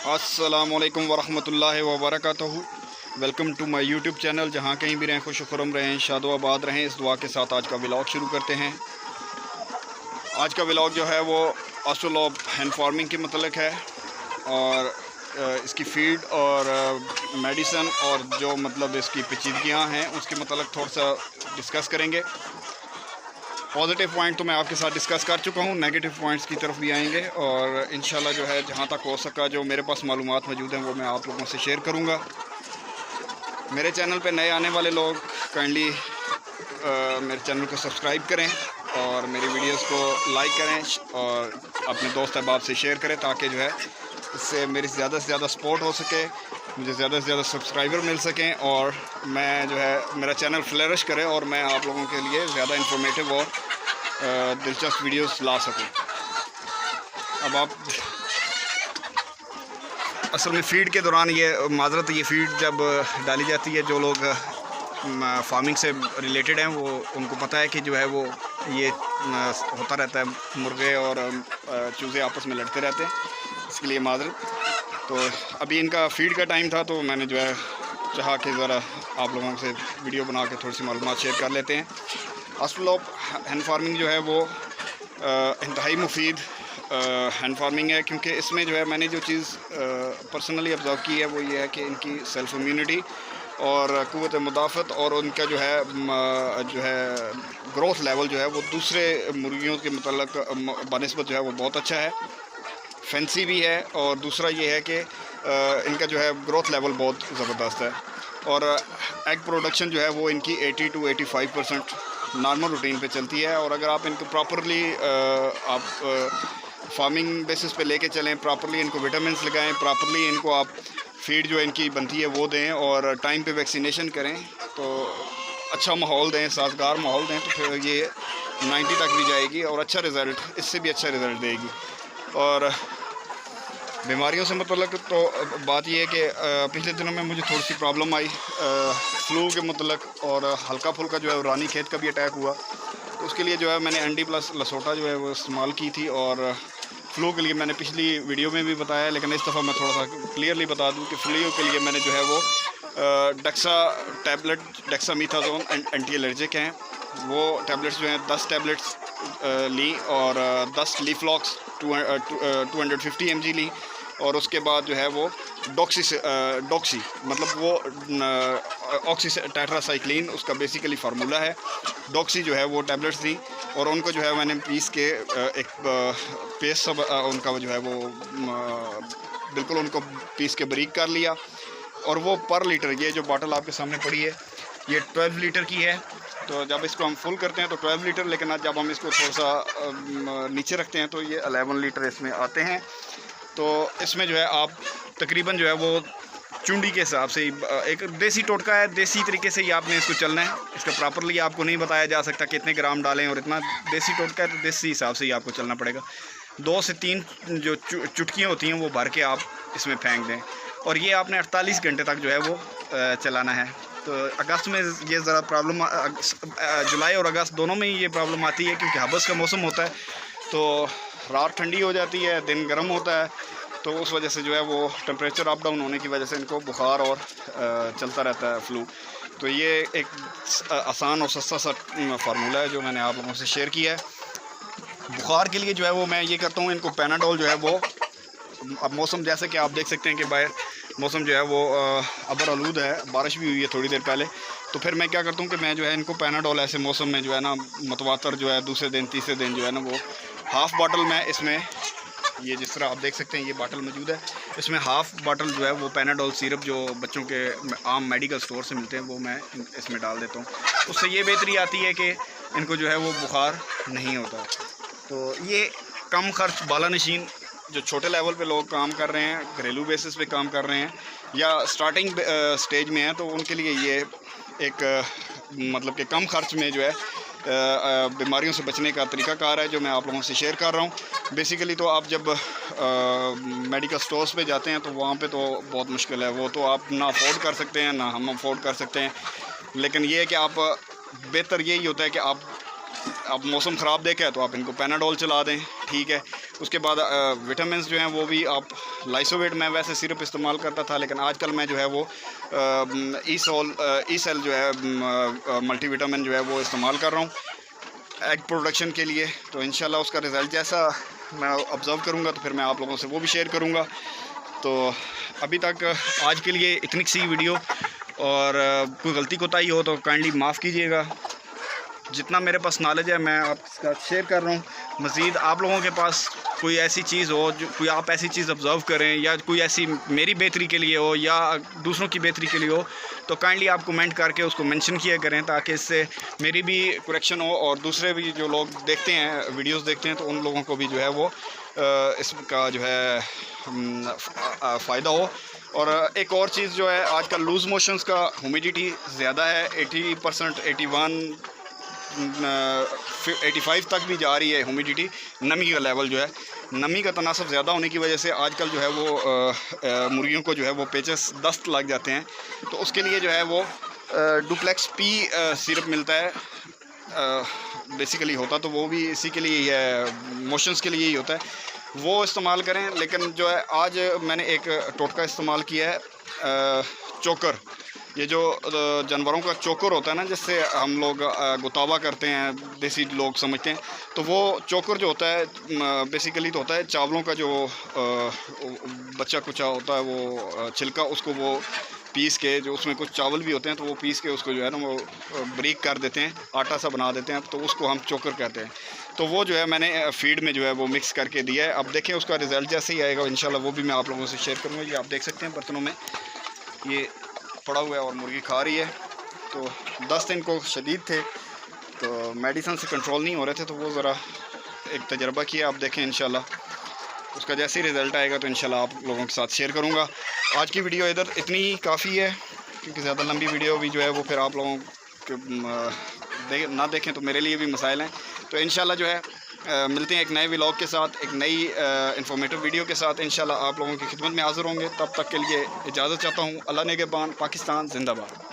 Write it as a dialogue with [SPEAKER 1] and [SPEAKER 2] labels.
[SPEAKER 1] अस्सलामुअलैकुम वरहमतुल्लाहि वबरकातुहू। Welcome to my YouTube channel. जहाँ कहीं भी रहें खुश खुरम रहें, शादो आबाद रहें, इस दुआ के साथ आज का व्लॉग शुरू करते हैं। आज का व्लॉग जो है वो असल ऑफ हैंड फार्मिंग के मतलब है और इसकी फीड और मेडिसन और जो मतलब इसकी पेचीदगियाँ हैं उसके मतलब थोड़ा सा डिस्कस करेंगे। पॉजिटिव पॉइंट तो मैं आपके साथ डिस्कस कर चुका हूँ, नेगेटिव पॉइंट्स की तरफ भी आएंगे और इंशाल्लाह जो है जहाँ तक हो सका जो मेरे पास मालूमात मौजूद हैं वो मैं आप लोगों से शेयर करूँगा। मेरे चैनल पे नए आने वाले लोग काइंडली मेरे चैनल को सब्सक्राइब करें और मेरी वीडियोस को लाइक करें और अपने दोस्त अहबाब से शेयर करें ताकि जो है इससे मेरी ज़्यादा से ज़्यादा सपोर्ट हो सके, मुझे ज़्यादा से ज़्यादा सब्सक्राइबर मिल सकें और मैं जो है मेरा चैनल फ्लरिश करे और मैं आप लोगों के लिए ज़्यादा इंफॉर्मेटिव और दिलचस्प वीडियोस ला सकूं। अब आप असल में फ़ीड के दौरान ये माजरत ये फ़ीड जब डाली जाती है, जो लोग फार्मिंग से रिलेटेड हैं वो उनको पता है कि जो है वो ये होता रहता है, मुर्गे और चूज़े आपस में लड़ते रहते हैं, इसके लिए माजरत। तो अभी इनका फ़ीड का टाइम था तो मैंने जो है चाहा कि ज़रा आप लोगों से वीडियो बना के थोड़ी सी मालूमात शेयर कर लेते हैं। असल ऑफ हैंड फार्मिंग जो है वो इंतहाई मुफीद हैंड फार्मिंग है, क्योंकि इसमें जो है मैंने जो चीज़ पर्सनली ऑब्ज़र्व की है वो ये है कि इनकी सेल्फ़ इम्यूनिटी और क़ुव्वत मुदाफ़त और उनका जो है ग्रोथ लेवल जो है वो दूसरे मुर्गियों के मतलब बनिस्बत जो है वो बहुत अच्छा है, फैंसी भी है। और दूसरा ये है कि इनका जो है ग्रोथ लेवल बहुत ज़बरदस्त है और एग प्रोडक्शन जो है वो इनकी 80 to 85% नॉर्मल रूटीन पे चलती है। और अगर आप इनको प्रॉपरली फार्मिंग बेसिस पे लेके चलें, प्रॉपरली इनको विटामिन्स लगाएं, प्रॉपरली इनको आप फीड जो इनकी बनती है वो दें और टाइम पे वैक्सीनेशन करें, तो अच्छा माहौल दें, साजगार माहौल दें, तो फिर ये 90 तक भी जाएगी और अच्छा रिज़ल्ट, इससे भी अच्छा रिज़ल्ट देगी। और बीमारियों से मतलब तो बात यह है कि पिछले दिनों में मुझे थोड़ी सी प्रॉब्लम आई फ्लू के मतलब और हल्का फुल्का जो है रानी खेत का भी अटैक हुआ, तो उसके लिए जो है मैंने एंडी प्लस लसोटा जो है वो इस्तेमाल की थी। और फ्लू के लिए मैंने पिछली वीडियो में भी बताया, लेकिन इस दफ़ा मैं थोड़ा सा क्लियरली बता दूं कि फ्लू के लिए मैंने जो है वो डेक्सा टैबलेट, डेक्सामीथाजोन एंटी एलर्जिक हैं, वो टैबलेट्स जो हैं 10 टैबलेट्स ली और 10 लीफ्लॉक्स 250 mg ली और उसके बाद जो है वो डॉक्सी मतलब वो ऑक्सी टेट्रासाइक्लिन उसका बेसिकली फार्मूला है, डॉक्सी जो है वो टैबलेट्स दी और उनको जो है मैंने पीस के एक पेस्ट सब उनका जो है वो बिल्कुल उनको पीस के बारीक कर लिया और वो पर लीटर, ये जो बॉटल आपके सामने पड़ी है ये 12 लीटर की है। तो जब इसको हम फुल करते हैं तो 12 लीटर, लेकिन जब हम इसको थोड़ा सा नीचे रखते हैं तो ये 11 लीटर इसमें आते हैं। तो इसमें जो है आप तकरीबन जो है वो चुंडी के हिसाब से एक देसी टोटका है, देसी तरीके से ही आपने इसको चलना है, इसका प्रॉपरली आपको नहीं बताया जा सकता कितने ग्राम डालें और इतना देसी टोटका है तो देसी हिसाब से ही आपको चलना पड़ेगा। 2 से 3 जो चुटकियाँ होती हैं वो भर के आप इसमें फेंक दें और ये आपने 48 घंटे तक जो है वो चलाना है। तो अगस्त में ये ज़रा प्रॉब्लम, जुलाई और अगस्त दोनों में ही ये प्रॉब्लम आती है क्योंकि हबस का मौसम होता है, तो रात ठंडी हो जाती है, दिन गर्म होता है, तो उस वजह से जो है वो टेम्परेचर अप डाउन होने की वजह से इनको बुखार और चलता रहता है फ्लू। तो ये एक आसान और सस्ता सा फार्मूला है जो मैंने आप लोगों से शेयर किया है। बुखार के लिए जो है वो मैं ये करता हूँ, इनको पैनाडोल जो है वो, अब मौसम जैसे कि आप देख सकते हैं कि बाहर मौसम जो है वो अबर आलूद है, बारिश भी हुई है थोड़ी देर पहले, तो फिर मैं क्या करता हूँ कि मैं जो है इनको पैनाडोल ऐसे मौसम में जो है ना मतवातर जो है दूसरे दिन तीसरे दिन जो है ना वो हाफ़ बॉटल में इसमें, ये जिस तरह आप देख सकते हैं ये बॉटल मौजूद है, इसमें हाफ़ बॉटल जो है वो पैनाडोल सिरप जो बच्चों के आम मेडिकल स्टोर से मिलते हैं वो मैं इसमें डाल देता हूँ। उससे ये बेहतरी आती है कि इनको जो है वो बुखार नहीं होता। तो ये कम खर्च बाला नशीन जो छोटे लेवल पे लोग काम कर रहे हैं, घरेलू बेसिस पे काम कर रहे हैं या स्टार्टिंग स्टेज में हैं, तो उनके लिए ये एक मतलब कि कम खर्च में जो है बीमारियों से बचने का तरीक़ाकार है जो मैं आप लोगों से शेयर कर रहा हूँ। बेसिकली तो आप जब मेडिकल स्टोर्स पे जाते हैं तो वहाँ पे तो बहुत मुश्किल है, वो तो आप ना अफोर्ड कर सकते हैं ना हम अफोर्ड कर सकते हैं, लेकिन ये है कि आप बेहतर यही होता है कि आप मौसम ख़राब देखा है तो आप इनको पैनाडोल चला दें, ठीक है। उसके बाद विटामिन जो हैं वो भी आप लाइसोवेट, मैं वैसे सिरप इस्तेमाल करता था, लेकिन आजकल मैं जो है वो ई सेल जो है मल्टीविटामिन जो है वो इस्तेमाल कर रहा हूँ एग प्रोडक्शन के लिए। तो इंशाल्लाह उसका रिज़ल्ट जैसा मैं ऑब्ज़र्व करूँगा तो फिर मैं आप लोगों से वो भी शेयर करूँगा। तो अभी तक आज के लिए इतनी सी वीडियो, और कोई गलती कोताही हो तो काइंडली माफ़ कीजिएगा। जितना मेरे पास नॉलेज है मैं आपके साथ शेयर कर रहा हूँ। मज़ीद आप लोगों के पास कोई ऐसी चीज़ हो, जो कोई आप ऐसी चीज़ ऑब्ज़र्व करें, या कोई ऐसी मेरी बेहतरी के लिए हो या दूसरों की बेहतरी के लिए हो, तो काइंडली आप कमेंट करके उसको मेंशन किया करें, ताकि इससे मेरी भी करेक्शन हो और दूसरे भी जो लोग देखते हैं, वीडियोस देखते हैं, तो उन लोगों को भी जो है वो इसका जो है फ़ायदा हो। और एक और चीज़ जो है, आजकल लूज़ मोशंस का ह्यूमिडिटी ज़्यादा है, 80%, 81, 85 तक भी जा रही है ह्यूमिडिटी। नमी का लेवल जो है, नमी का तनासब ज़्यादा होने की वजह से आजकल जो है वो मुर्गियों को जो है वो पेचस, दस्त लग जाते हैं। तो उसके लिए जो है वो डुप्लेक्स पी सिरप मिलता है, बेसिकली होता तो वो भी इसी के लिए ही है, मोशंस के लिए ही होता है, वो इस्तेमाल करें। लेकिन जो है आज मैंने एक टोटका इस्तेमाल किया है, चोकर, ये जो जानवरों का चोकर होता है ना, जिससे हम लोग गुतावा करते हैं, देसी लोग समझते हैं। तो वो चोकर जो होता है बेसिकली तो होता है चावलों का जो बच्चा कुचा होता है, वो छिलका, उसको वो पीस के, जो उसमें कुछ चावल भी होते हैं, तो वो पीस के उसको जो है ना वो ब्रीक कर देते हैं, आटा सा बना देते हैं, तो उसको हम चोकर कहते हैं। तो वो जो है मैंने फीड में जो है वो मिक्स करके दिया है। अब देखें उसका रिज़ल्ट जैसे ही आएगा इंशाल्लाह वो भी मैं आप लोगों से शेयर करूँगा। ये आप देख सकते हैं बर्तनों में ये पड़ा हुआ है और मुर्गी खा रही है। तो दस्त इनको शदीद थे, तो मेडिसिन से कंट्रोल नहीं हो रहे थे, तो वो ज़रा एक तजर्बा किया। आप देखें इंशाल्लाह उसका जैसे ही रिज़ल्ट आएगा तो इंशाल्लाह आप लोगों के साथ शेयर करूँगा। आज की वीडियो इधर इतनी ही काफ़ी है, क्योंकि ज़्यादा लंबी वीडियो भी जो है वो फिर आप लोगों के ना देखें तो मेरे लिए भी मसाइल हैं। तो इंशाल्लाह जो है मिलते हैं एक नए व्लॉग के साथ, एक नई इन्फॉर्मेटिव वीडियो के साथ। इंशाल्लाह आप लोगों की खिदमत में हाज़िर होंगे। तब तक के लिए इजाज़त चाहता हूँ। अल्लाह नेगहबान, पाकिस्तान जिंदाबाद।